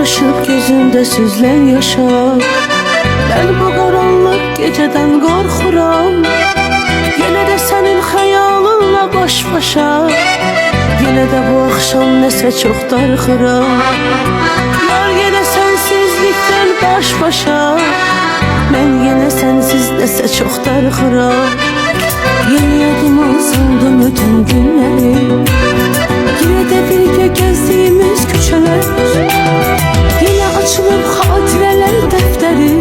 karışıp gözümde süzlen yaşa. Ben bu karanlık geceden korkuram. Yine de senin hayalınla baş başa. Yine de bu akşam nese çok darxıram. Yar yine sensizlikten baş başa. Ben yine sensiz nese çok darxıram. Yeni yadıma saldım öten günleri. Yine de birlikte gezdiğimiz küçeler. Yine açılır hatireler defteri.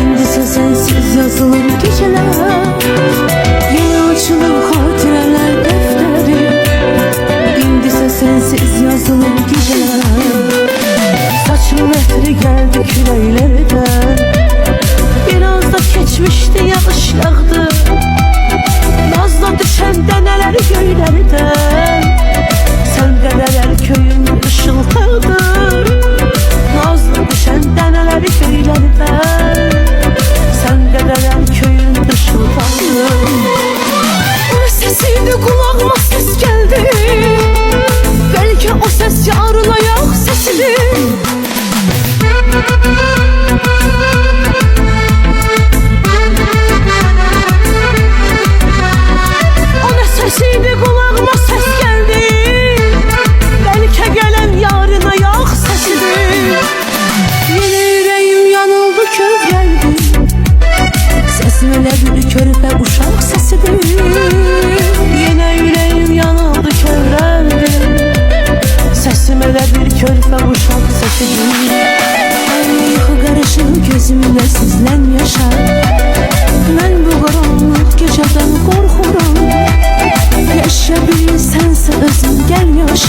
İndisi sensiz yazılır geceler. Yine açılır hatireler defteri. İndisi sensiz yazılır geceler. Saçım metri geldi küleylerden. Biraz da geçmişti yağış yağdı. Nazla düşen deneler göylerden. Sen deneler köyün ışıldadı. Nazla düşen deneler göylerden. Sen deneler köyün ışıldadı. O sesiydi kulağıma ses geldi. Belki o ses yarına yok sesini. Sesiydi kulağıma ses geldi. Belki gelen yarına yok sesidir. Yine yüreğim yanıldı kör geldi. Sesim öyle bir körpe uşak sesidir. Yine yüreğim yanıldı kör geldi. Sesim öyle bir körpe uşak sesidir. Aynı yıkı karışık gözümle sizlen yaşar. Ben bu karanlık geceden korkuram. Yaşa bilsense özüm gel yaşa.